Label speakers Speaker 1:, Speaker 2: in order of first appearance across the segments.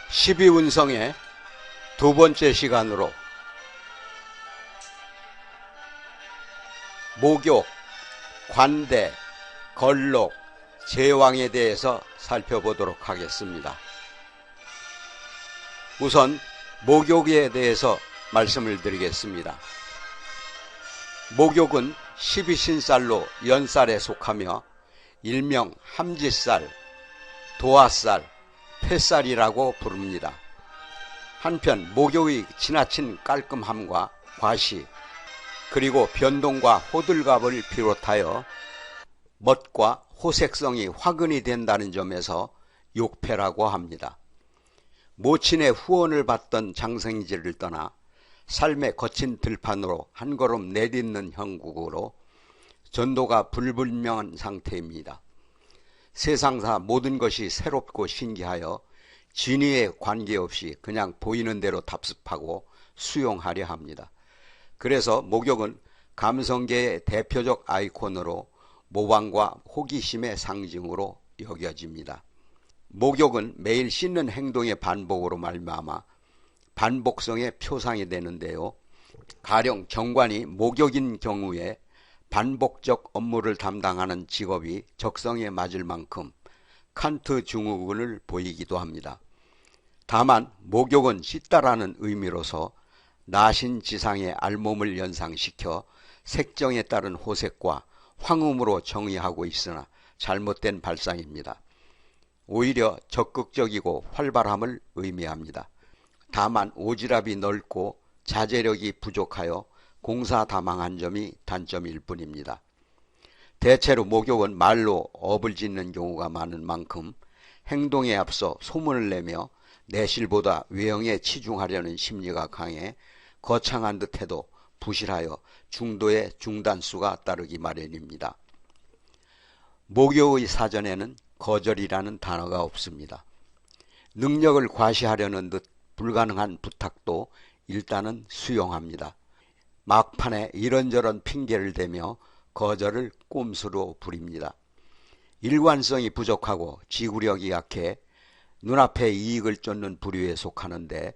Speaker 1: 십이운성의 두 번째 시간으로 목욕, 관대, 걸록, 제왕에 대해서 살펴보도록 하겠습니다. 우선 목욕에 대해서 말씀을 드리겠습니다. 목욕은 12신살로 연살에 속하며 일명 함지살, 도화살, 폐살이라고 부릅니다. 한편 목욕의 지나친 깔끔함과 과시, 그리고 변동과 호들갑을 비롯하여 멋과 호색성이 화근이 된다는 점에서 욕패라고 합니다. 모친의 후원을 받던 장생지를 떠나 삶의 거친 들판으로 한 걸음 내딛는 형국으로 전도가 불분명한 상태입니다. 세상사 모든 것이 새롭고 신기하여 진위에 관계없이 그냥 보이는 대로 답습하고 수용하려 합니다. 그래서 목욕은 감성계의 대표적 아이콘으로 모방과 호기심의 상징으로 여겨집니다. 목욕은 매일 씻는 행동의 반복으로 말미암아 반복성의 표상이 되는데요. 가령 경관이 목욕인 경우에 반복적 업무를 담당하는 직업이 적성에 맞을 만큼 칸트 증후군을 보이기도 합니다. 다만 목욕은 씻다라는 의미로서 나신지상의 알몸을 연상시켜 색정에 따른 호색과 황음으로 정의하고 있으나 잘못된 발상입니다. 오히려 적극적이고 활발함을 의미합니다. 다만 오지랖이 넓고 자제력이 부족하여 공사다망한 점이 단점일 뿐입니다. 대체로 목욕은 말로 업을 짓는 경우가 많은 만큼 행동에 앞서 소문을 내며 내실보다 외형에 치중하려는 심리가 강해 거창한 듯해도 부실하여 중도의 중단수가 따르기 마련입니다. 목욕의 사전에는 거절이라는 단어가 없습니다. 능력을 과시하려는 듯 불가능한 부탁도 일단은 수용합니다. 막판에 이런저런 핑계를 대며 거절을 꼼수로 부립니다. 일관성이 부족하고 지구력이 약해 눈앞에 이익을 쫓는 부류에 속하는데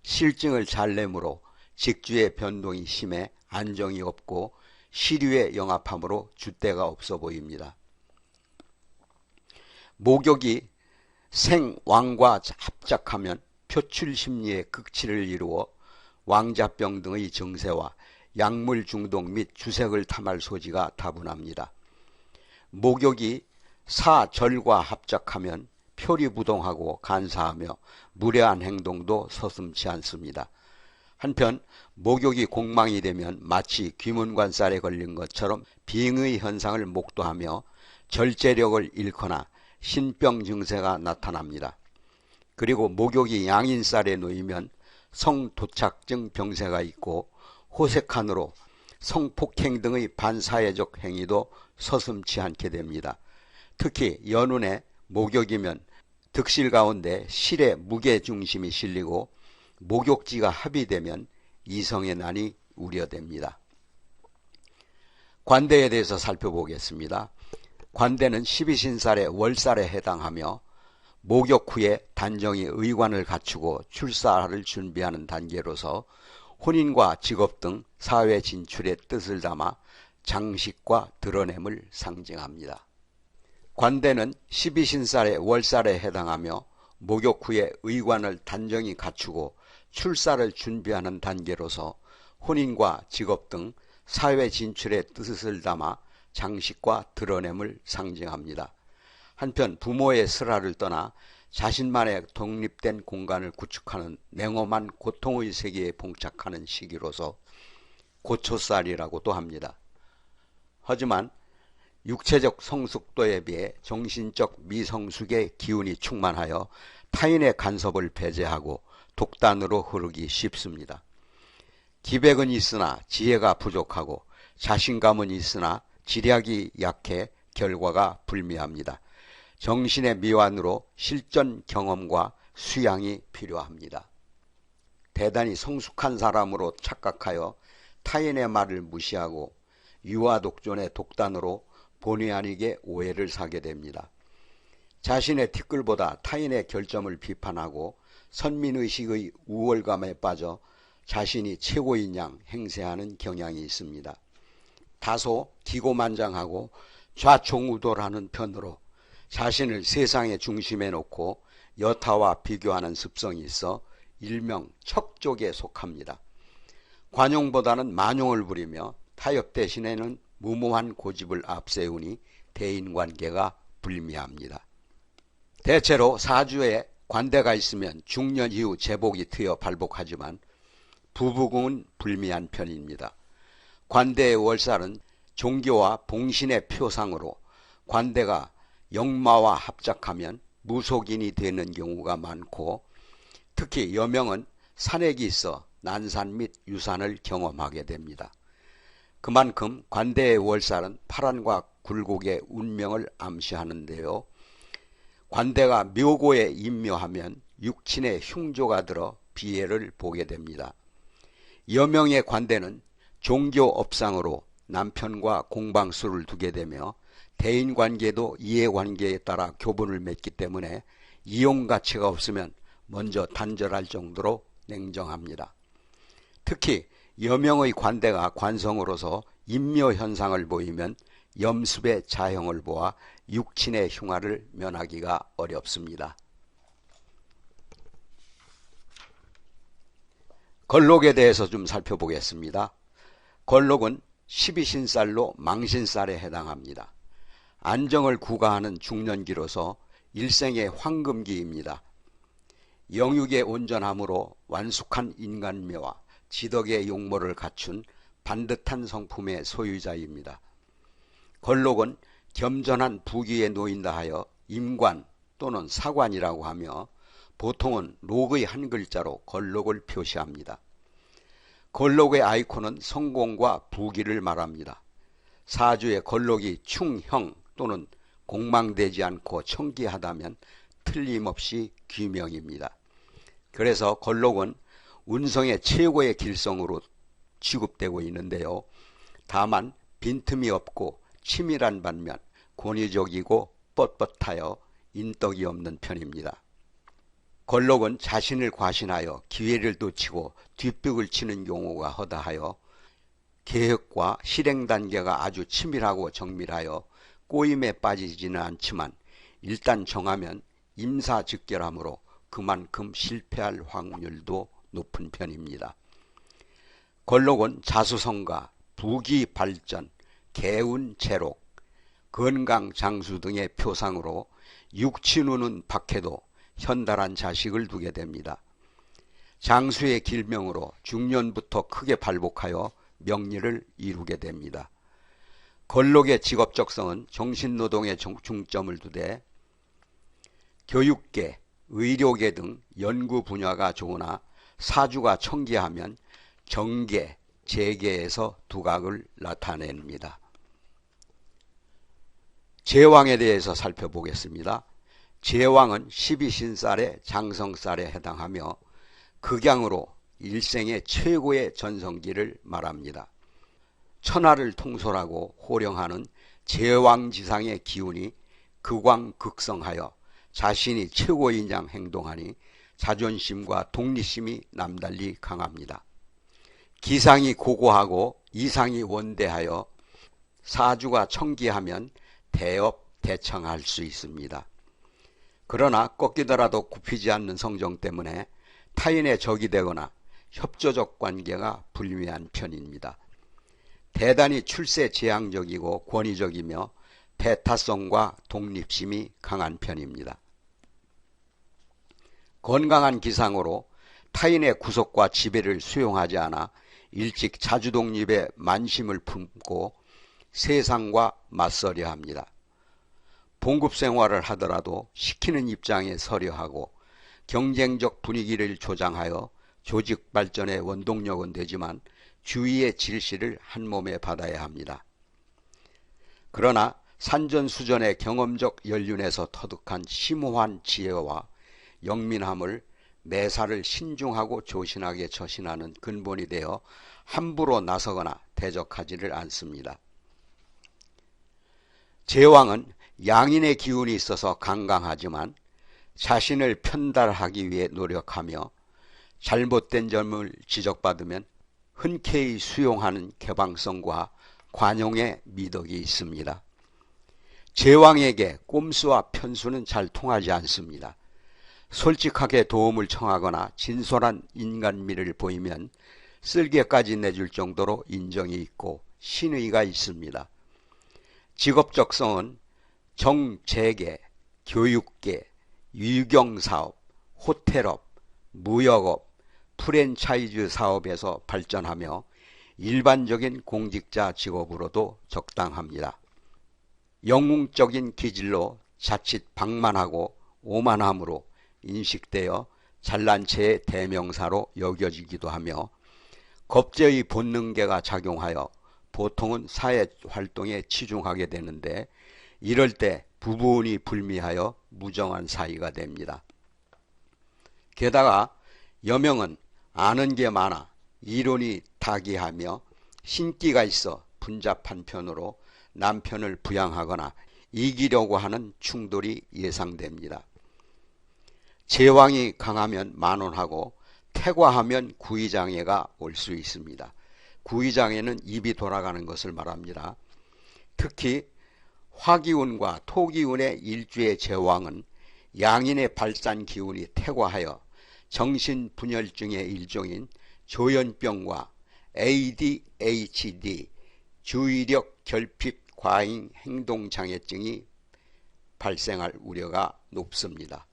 Speaker 1: 실증을 잘 내므로 직주의 변동이 심해 안정이 없고 시류에 영합함으로 줏대가 없어 보입니다. 목욕이 생왕과 합작하면 표출심리의 극치를 이루어 왕자병 등의 증세와 약물 중독 및 주색을 탐할 소지가 다분합니다. 목욕이 사절과 합작하면 표리부동하고 간사하며 무례한 행동도 서슴지 않습니다. 한편 목욕이 공망이 되면 마치 귀문관살에 걸린 것처럼 빙의 현상을 목도하며 절제력을 잃거나 신병 증세가 나타납니다. 그리고 목욕이 양인살에 놓이면 성도착증 병세가 있고 호색한으로 성폭행 등의 반사회적 행위도 서슴지 않게 됩니다. 특히 연운에 목욕이면 득실 가운데 실의 무게중심이 실리고 목욕지가 합의되면 이성의 난이 우려됩니다. 관대에 대해서 살펴보겠습니다. 관대는 12신살의 월살에 해당하며 목욕 후에 단정히 의관을 갖추고 출사를 준비하는 단계로서 혼인과 직업 등 사회 진출의 뜻을 담아 장식과 드러냄을 상징합니다. 관대는 12신살의 월살에 해당하며 목욕 후에 의관을 단정히 갖추고 출사를 준비하는 단계로서 혼인과 직업 등 사회 진출의 뜻을 담아 장식과 드러냄을 상징합니다. 한편 부모의 슬하를 떠나 자신만의 독립된 공간을 구축하는 냉엄한 고통의 세계에 봉착하는 시기로서 고초살이라고도 합니다. 하지만 육체적 성숙도에 비해 정신적 미성숙의 기운이 충만하여 타인의 간섭을 배제하고 독단으로 흐르기 쉽습니다. 기백은 있으나 지혜가 부족하고 자신감은 있으나 지략이 약해 결과가 불미합니다. 정신의 미완으로 실전 경험과 수양이 필요합니다. 대단히 성숙한 사람으로 착각하여 타인의 말을 무시하고 유아독존의 독단으로 본의 아니게 오해를 사게 됩니다. 자신의 티끌보다 타인의 결점을 비판하고 선민의식의 우월감에 빠져 자신이 최고인 양 행세하는 경향이 있습니다. 다소 기고만장하고 좌총우돌하는 편으로 자신을 세상의 중심에 놓고 여타와 비교하는 습성이 있어 일명 척족에 속합니다. 관용보다는 만용을 부리며 타협 대신에는 무모한 고집을 앞세우니 대인관계가 불미합니다. 대체로 사주에 관대가 있으면 중년 이후 제복이 트여 발복하지만 부부궁은 불미한 편입니다. 관대의 월살은 종교와 봉신의 표상으로 관대가 역마와 합작하면 무속인이 되는 경우가 많고 특히 여명은 산액이 있어 난산 및 유산을 경험하게 됩니다. 그만큼 관대의 월살은 파란과 굴곡의 운명을 암시하는데요. 관대가 묘고에 임묘하면 육친의 흉조가 들어 비애를 보게 됩니다. 여명의 관대는 종교업상으로 남편과 공방수를 두게 되며 대인관계도 이해관계에 따라 교분을 맺기 때문에 이용가치가 없으면 먼저 단절할 정도로 냉정합니다. 특히 여명의 관대가 관성으로서 임묘현상을 보이면 염습의 자형을 보아 육친의 흉화를 면하기가 어렵습니다. 걸록에 대해서 좀 살펴보겠습니다. 걸록은 12신살로 망신살에 해당합니다. 안정을 구가하는 중년기로서 일생의 황금기입니다. 영육의 온전함으로 완숙한 인간미와 지덕의 용모를 갖춘 반듯한 성품의 소유자입니다. 걸록은 겸전한 부귀에 놓인다 하여 임관 또는 사관이라고 하며 보통은 록의 한 글자로 걸록을 표시합니다. 걸록의 아이콘은 성공과 부귀를 말합니다. 사주의 걸록이 충형 또는 공망되지 않고 청기하다면 틀림없이 귀명입니다. 그래서 걸록은 운성의 최고의 길성으로 취급되고 있는데요. 다만 빈틈이 없고 치밀한 반면 권위적이고 뻣뻣하여 인덕이 없는 편입니다. 걸록은 자신을 과신하여 기회를 놓치고 뒷벽을 치는 경우가 허다하여 계획과 실행 단계가 아주 치밀하고 정밀하여 꼬임에 빠지지는 않지만 일단 정하면 임사즉결하므로 그만큼 실패할 확률도 높은 편입니다. 걸록은 자수성가, 부귀 발전, 개운 제록, 건강 장수 등의 표상으로 육친우는 박해도 현달한 자식을 두게 됩니다. 장수의 길명으로 중년부터 크게 발복하여 명리를 이루게 됩니다. 걸록의 직업적성은 정신노동에 중점을 두되 교육계, 의료계 등 연구 분야가 좋으나 사주가 청기하면 정계, 재계에서 두각을 나타냅니다. 제왕에 대해서 살펴보겠습니다. 제왕은 12신살의 장성살에 해당하며 극양으로 일생의 최고의 전성기를 말합니다. 천하를 통솔하고 호령하는 제왕지상의 기운이 극왕극성하여 자신이 최고인 양 행동하니 자존심과 독립심이 남달리 강합니다. 기상이 고고하고 이상이 원대하여 사주가 청기하면 대업, 대청할 수 있습니다. 그러나 꺾이더라도 굽히지 않는 성정 때문에 타인의 적이 되거나 협조적 관계가 불미한 편입니다. 대단히 출세지향적이고 권위적이며 배타성과 독립심이 강한 편입니다. 건강한 기상으로 타인의 구속과 지배를 수용하지 않아 일찍 자주독립의 만심을 품고 세상과 맞서려 합니다. 봉급생활을 하더라도 시키는 입장에 서려 하고 경쟁적 분위기를 조장하여 조직 발전의 원동력은 되지만 주위의 질시를 한 몸에 받아야 합니다. 그러나 산전수전의 경험적 연륜에서 터득한 심오한 지혜와 영민함을 매사를 신중하고 조신하게 처신하는 근본이 되어 함부로 나서거나 대적하지를 않습니다. 제왕은 양인의 기운이 있어서 강강하지만 자신을 편달하기 위해 노력하며 잘못된 점을 지적받으면 흔쾌히 수용하는 개방성과 관용의 미덕이 있습니다. 제왕에게 꼼수와 편수는 잘 통하지 않습니다. 솔직하게 도움을 청하거나 진솔한 인간미를 보이면 쓸개까지 내줄 정도로 인정이 있고 신의가 있습니다. 직업적성은 정재계, 교육계, 유경사업, 호텔업, 무역업, 프랜차이즈 사업에서 발전하며 일반적인 공직자 직업으로도 적당합니다. 영웅적인 기질로 자칫 방만하고 오만함으로 인식되어 잘난 체의 대명사로 여겨지기도 하며 겁제의 본능계가 작용하여 보통은 사회활동에 치중하게 되는데 이럴 때 부부운이 불미하여 무정한 사이가 됩니다. 게다가 여명은 아는 게 많아 이론이 다기하며 신기가 있어 분잡한 편으로 남편을 부양하거나 이기려고 하는 충돌이 예상됩니다. 제왕이 강하면 만원하고 태과하면 구의장애가 올 수 있습니다. 구의장애는 입이 돌아가는 것을 말합니다. 특히 화기운과 토기운의 일주의 제왕은 양인의 발산 기운이 태과하여 정신분열증의 일종인 조현병과 ADHD, 주의력 결핍 과잉 행동장애증이 발생할 우려가 높습니다.